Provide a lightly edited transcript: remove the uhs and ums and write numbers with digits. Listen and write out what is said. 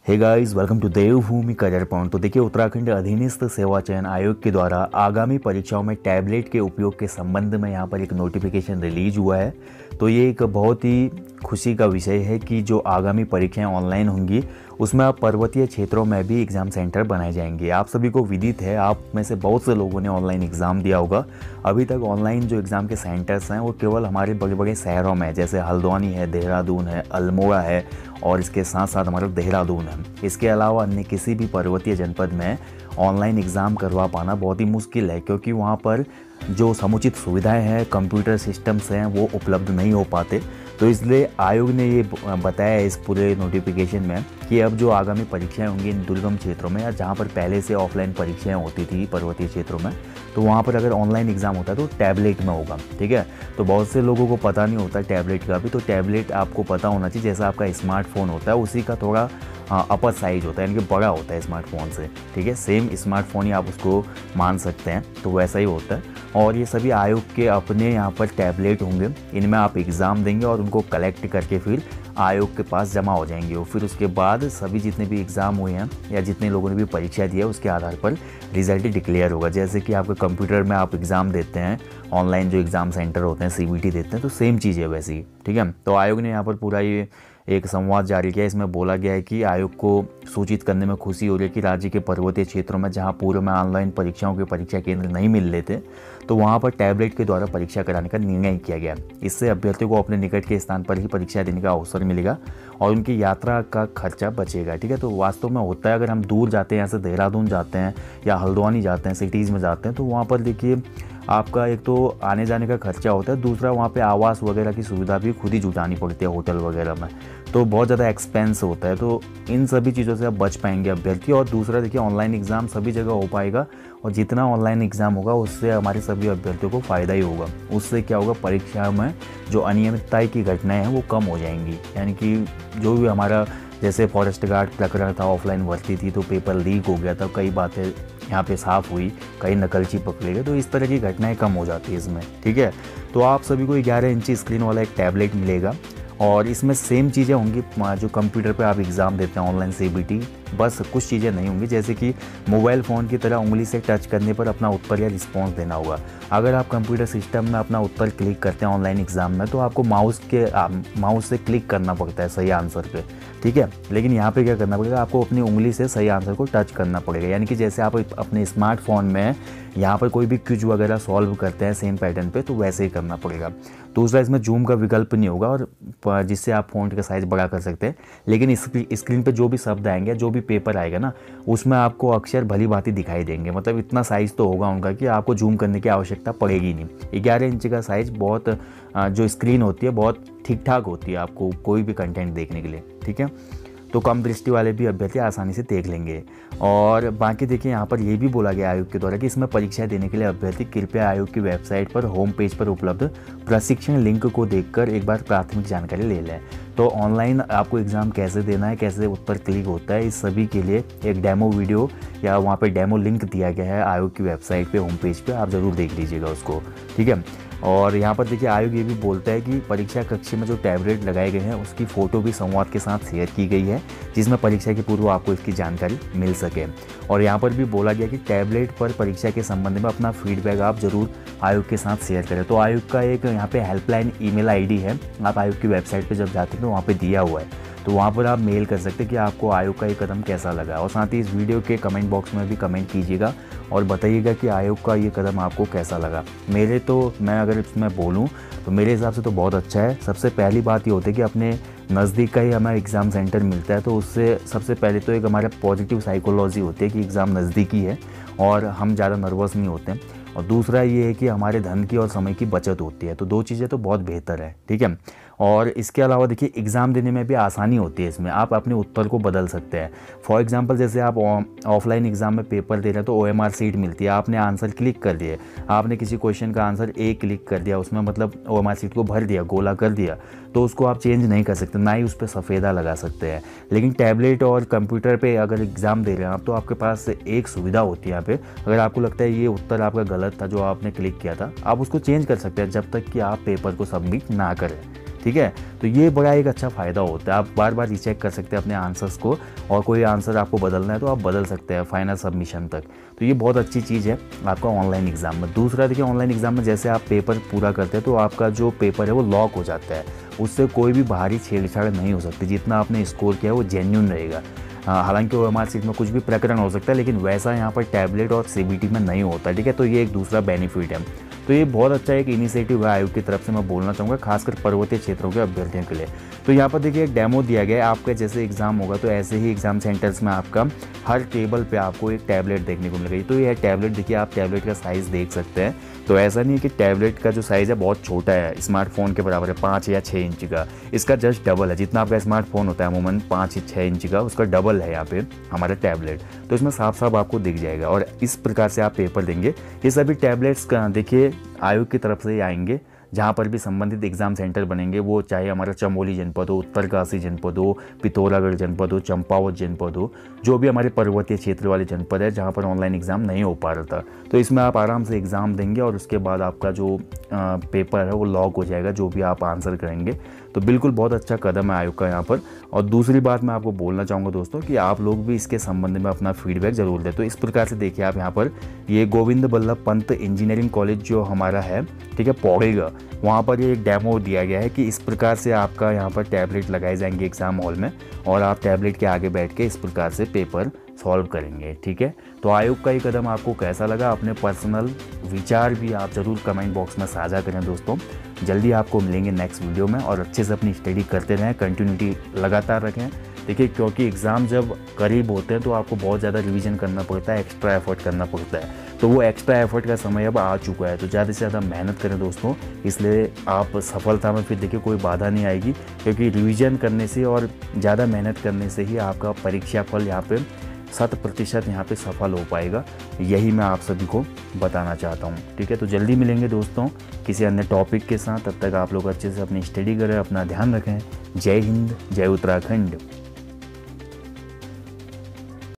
Hey guys, welcome to Devbhoomi career point. तो देखिए, उत्तराखंड अधीनस्थ सेवा चयन आयोग के द्वारा आगामी परीक्षाओं में टैबलेट के उपयोग के संबंध में यहाँ पर एक नोटिफिकेशन रिलीज हुआ है। तो ये एक बहुत ही खुशी का विषय है कि जो आगामी परीक्षाएं ऑनलाइन होंगी उसमें अब पर्वतीय क्षेत्रों में भी एग्ज़ाम सेंटर बनाए जाएंगे। आप सभी को विदित है, आप में से बहुत से लोगों ने ऑनलाइन एग्ज़ाम दिया होगा। अभी तक ऑनलाइन जो एग्ज़ाम के सेंटर्स हैं वो केवल हमारे बड़े बड़े शहरों में, जैसे हल्द्वानी है, देहरादून है, अल्मोड़ा है और इसके साथ साथ हमारा देहरादून है। इसके अलावा अन्य किसी भी पर्वतीय जनपद में ऑनलाइन एग्ज़ाम करवा पाना बहुत ही मुश्किल है, क्योंकि वहाँ पर जो समुचित सुविधाएं हैं, कंप्यूटर सिस्टम्स हैं, वो उपलब्ध नहीं हो पाते। तो इसलिए आयोग ने ये बताया इस पूरे नोटिफिकेशन में कि अब जो आगामी परीक्षाएं होंगी इन दुर्गम क्षेत्रों में, या जहाँ पर पहले से ऑफलाइन परीक्षाएं होती थी पर्वतीय क्षेत्रों में, तो वहाँ पर अगर ऑनलाइन एग्ज़ाम होता है तो टैबलेट में होगा। ठीक है, तो बहुत से लोगों को पता नहीं होता टैबलेट का भी। तो टैबलेट आपको पता होना चाहिए, जैसा आपका स्मार्टफोन होता है उसी का थोड़ा अपर साइज होता है, यानी कि बड़ा होता है स्मार्टफोन से। ठीक है, सेम स्मार्टफोन ही आप उसको मान सकते हैं, तो वैसा ही होता है। और ये सभी आयोग के अपने यहाँ पर टैबलेट होंगे, इनमें आप एग्ज़ाम देंगे और उनको कलेक्ट करके फिर आयोग के पास जमा हो जाएंगे। और फिर उसके बाद सभी जितने भी एग्ज़ाम हुए हैं या जितने लोगों ने भी परीक्षा दी है उसके आधार पर रिजल्ट डिक्लेयर होगा। जैसे कि आपके कंप्यूटर में आप एग्ज़ाम देते हैं, ऑनलाइन जो एग्ज़ाम सेंटर होते हैं CBT देते हैं, तो सेम चीज़ है वैसे ही। ठीक है, तो आयोग ने यहाँ पर पूरा ये एक संवाद जारी किया। इसमें बोला गया है कि आयोग को सूचित करने में खुशी हो रही है कि राज्य के पर्वतीय क्षेत्रों में जहां पूर्व में ऑनलाइन परीक्षाओं के परीक्षा केंद्र नहीं मिल रहे थे, तो वहां पर टैबलेट के द्वारा परीक्षा कराने का निर्णय किया गया। इससे अभ्यर्थियों को अपने निकट के स्थान पर ही परीक्षा देने का अवसर मिलेगा और उनकी यात्रा का खर्चा बचेगा। ठीक है, तो वास्तव में होता है, अगर हम दूर जाते हैं, यहाँ से देहरादून जाते हैं या हल्द्वानी जाते हैं, सिटीज़ में जाते हैं, तो वहाँ पर देखिए आपका एक तो आने जाने का खर्चा होता है, दूसरा वहाँ पे आवास वगैरह की सुविधा भी खुद ही जुटानी पड़ती है होटल वगैरह में, तो बहुत ज़्यादा एक्सपेंस होता है। तो इन सभी चीज़ों से आप बच पाएंगे अभ्यर्थी। और दूसरा देखिए, ऑनलाइन एग्ज़ाम सभी जगह हो पाएगा और जितना ऑनलाइन एग्ज़ाम होगा उससे हमारे सभी अभ्यर्थियों को फ़ायदा ही होगा। उससे क्या होगा, परीक्षा में जो अनियमितता की घटनाएँ हैं वो कम हो जाएंगी। यानी कि जो भी हमारा जैसे फॉरेस्ट गार्ड प्रकरण था, ऑफलाइन भर्ती थी तो पेपर लीक हो गया था, कई बातें यहाँ पे साफ़ हुई, कई नकलची पकड़े गए, तो इस तरह की घटनाएं कम हो जाती है इसमें। ठीक है, तो आप सभी को 11 इंची स्क्रीन वाला एक टैबलेट मिलेगा और इसमें सेम चीज़ें होंगी जो कंप्यूटर पे आप एग्ज़ाम देते हैं ऑनलाइन CBT, बस कुछ चीज़ें नहीं होंगी। जैसे कि मोबाइल फ़ोन की तरह उंगली से टच करने पर अपना उत्तर या रिस्पॉन्स देना होगा। अगर आप कंप्यूटर सिस्टम में अपना उत्तर क्लिक करते हैं ऑनलाइन एग्ज़ाम में, तो आपको माउस से क्लिक करना पड़ता है सही आंसर पे। ठीक है, लेकिन यहाँ पे क्या करना पड़ेगा, आपको अपनी उंगली से सही आंसर को टच करना पड़ेगा। यानी कि जैसे आप अपने स्मार्टफोन में यहाँ पर कोई भी क्विज वगैरह सॉल्व करते हैं सेम पैटर्न पे, तो वैसे ही करना पड़ेगा। दूसरा, इसमें जूम का विकल्प नहीं होगा और जिससे आप फ़ॉन्ट का साइज़ बड़ा कर सकते हैं, लेकिन स्क्रीन पे जो भी शब्द आएंगे, जो भी पेपर आएगा ना, उसमें आपको अक्षर भली भांति दिखाई देंगे। मतलब इतना साइज़ तो होगा उनका कि आपको जूम करने की आवश्यकता पड़ेगी नहीं। 11 इंच का साइज़ बहुत जो स्क्रीन होती है बहुत ठीक ठाक होती है आपको कोई भी कंटेंट देखने के लिए। ठीक है, तो कम दृष्टि वाले भी अभ्यर्थी आसानी से देख लेंगे। और बाकी देखिए, यहाँ पर यह भी बोला गया आयोग के द्वारा कि इसमें परीक्षाएं देने के लिए अभ्यर्थी कृपया आयोग की वेबसाइट पर होम पेज पर उपलब्ध प्रशिक्षण लिंक को देखकर एक बार प्राथमिक जानकारी ले लें। तो ऑनलाइन आपको एग्ज़ाम कैसे देना है, कैसे उत्तर क्लिक होता है, इस सभी के लिए एक डेमो वीडियो या वहाँ पे डेमो लिंक दिया गया है आयोग की वेबसाइट पे, होम पेज पे, आप ज़रूर देख लीजिएगा उसको। ठीक है, और यहाँ पर देखिए आयोग ये भी बोलता है कि परीक्षा कक्ष में जो टैबलेट लगाए गए हैं उसकी फ़ोटो भी संवाद के साथ शेयर की गई है, जिसमें परीक्षा के पूर्व आपको इसकी जानकारी मिल सके। और यहाँ पर भी बोला गया कि टैबलेट पर परीक्षा के संबंध में अपना फीडबैक आप ज़रूर आयोग के साथ शेयर करें। तो आयोग का एक यहाँ पे हेल्पलाइन ईमेल ID है, आप आयोग की वेबसाइट पर जब जाते हैं तो वहाँ पर दिया हुआ है, तो वहाँ पर आप मेल कर सकते हैं कि आपको आयोग का ये कदम कैसा लगा। और साथ ही इस वीडियो के कमेंट बॉक्स में भी कमेंट कीजिएगा और बताइएगा कि आयोग का ये कदम आपको कैसा लगा। मैं अगर इसमें बोलूँ तो मेरे हिसाब से तो बहुत अच्छा है। सबसे पहली बात ये होती है कि अपने नज़दीक का ही हमें एग्ज़ाम सेंटर मिलता है, तो उससे सबसे पहले तो एक हमारा पॉजिटिव साइकोलॉजी होती है कि एग्ज़ाम नज़दीक ही है और हम ज़्यादा नर्वस नहीं होते हैं। और दूसरा ये है कि हमारे धन की और समय की बचत होती है, तो दो चीज़ें तो बहुत बेहतर है। ठीक है, और इसके अलावा देखिए एग्ज़ाम देने में भी आसानी होती है। इसमें आप अपने उत्तर को बदल सकते हैं। फॉर एग्जांपल, जैसे आप ऑफलाइन एग्ज़ाम में पेपर दे रहे हैं तो OMR सीट मिलती है, आपने आंसर क्लिक कर दिए, आपने किसी क्वेश्चन का आंसर क्लिक कर दिया, उसमें मतलब OMR सीट को भर दिया, गोला कर दिया, तो उसको आप चेंज नहीं कर सकते, ना ही उस पर सफ़ेदा लगा सकते हैं। लेकिन टैबलेट और कंप्यूटर पर अगर एग्ज़ाम दे रहे हैं आप, तो आपके पास एक सुविधा होती है यहाँ पर, अगर आपको लगता है ये उत्तर आपका गलत था जो आपने क्लिक किया था, आप उसको चेंज कर सकते हैं जब तक कि आप पेपर को सबमिट ना करें। ठीक है। तो ये बड़ा एक अच्छा फ़ायदा होता है, आप बार बार रीचेक कर सकते हैं अपने आंसर्स को, और कोई आंसर आपको बदलना है तो आप बदल सकते हैं फाइनल सबमिशन तक। तो ये बहुत अच्छी चीज़ है आपका ऑनलाइन एग्ज़ाम में। दूसरा देखिए, ऑनलाइन एग्ज़ाम में जैसे आप पेपर पूरा करते हैं तो आपका जो पेपर है वो लॉक हो जाता है, उससे कोई भी बाहरी छेड़छाड़ नहीं हो सकती। जितना आपने स्कोर किया है वो जेन्युइन रहेगा। हालांकि OMR सीट में कुछ भी प्रकरण हो सकता है, लेकिन वैसा यहाँ पर टैबलेट और CBT में नहीं होता, ठीक है। तो ये एक दूसरा बेनिफिट है। तो ये बहुत अच्छा एक इनिशिएटिव है आयोग की तरफ से, मैं बोलना चाहूँगा, खासकर पर्वतीय क्षेत्रों के अभ्यर्थियों के लिए। तो यहाँ पर देखिए एक डेमो दिया गया है, आपका जैसे एग्जाम होगा तो ऐसे ही एग्जाम सेंटर्स में आपका हर टेबल पे आपको एक टैबलेट देखने को मिलेगी। तो ये टैबलेट देखिए, आप टैबलेट का साइज़ देख सकते हैं। तो ऐसा नहीं है कि टैबलेट का जो साइज़ है बहुत छोटा है, स्मार्टफोन के बराबर है, 5 या 6 इंच का। इसका जस्ट डबल है, जितना आपका स्मार्टफोन होता है अमूमन 5 या 6 इंच का, उसका डबल है यहाँ पे हमारा टैबलेट। तो इसमें साफ साफ आपको दिख जाएगा और इस प्रकार से आप पेपर देंगे। ये सभी टैबलेट्स का देखिए आयोग की तरफ से ही आएंगे, जहाँ पर भी संबंधित एग्ज़ाम सेंटर बनेंगे, वो चाहे हमारा चमोली जनपद हो, उत्तरकाशी जनपद हो, पिथौरागढ़ जनपद हो, चंपावत जनपद हो, जो भी हमारे पर्वतीय क्षेत्र वाले जनपद है जहाँ पर ऑनलाइन एग्ज़ाम नहीं हो पा रहा था। तो इसमें आप आराम से एग्ज़ाम देंगे और उसके बाद आपका जो पेपर है वो लॉक हो जाएगा, जो भी आप आंसर करेंगे। तो बिल्कुल बहुत अच्छा कदम है आयोग का यहाँ पर। और दूसरी बात मैं आपको बोलना चाहूँगा दोस्तों कि आप लोग भी इसके संबंध में अपना फीडबैक ज़रूर दें। तो इस प्रकार से देखिए आप यहाँ पर ये गोविंद बल्लभ पंत इंजीनियरिंग कॉलेज जो हमारा है, ठीक है, पौड़ेगा, वहाँ पर ये एक डेमो दिया गया है कि इस प्रकार से आपका यहाँ पर टैबलेट लगाए जाएंगे एग्ज़ाम हॉल में, और आप टैबलेट के आगे बैठ के इस प्रकार से पेपर सॉल्व करेंगे, ठीक है। तो आयोग का ये कदम आपको कैसा लगा, अपने पर्सनल विचार भी आप ज़रूर कमेंट बॉक्स में साझा करें दोस्तों। जल्दी आपको मिलेंगे नेक्स्ट वीडियो में, और अच्छे से अपनी स्टडी करते रहें, कंटिन्यूटी लगातार रखें। देखिए क्योंकि एग्ज़ाम जब करीब होते हैं तो आपको बहुत ज़्यादा रिवीजन करना पड़ता है, एक्स्ट्रा एफर्ट करना पड़ता है। तो वो एक्स्ट्रा एफर्ट का समय अब आ चुका है, तो ज़्यादा से ज़्यादा मेहनत करें दोस्तों। इसलिए आप सफलता में फिर देखिए कोई बाधा नहीं आएगी, क्योंकि रिवीजन करने से और ज़्यादा मेहनत करने से ही आपका परीक्षा फल यहाँ पे 100% यहाँ पे सफल हो पाएगा। यही मैं आप सभी को बताना चाहता हूँ, ठीक है। तो जल्दी मिलेंगे दोस्तों किसी अन्य टॉपिक के साथ। तब तक आप लोग अच्छे से अपनी स्टडी करें, अपना ध्यान रखें। जय हिंद, जय उत्तराखंड।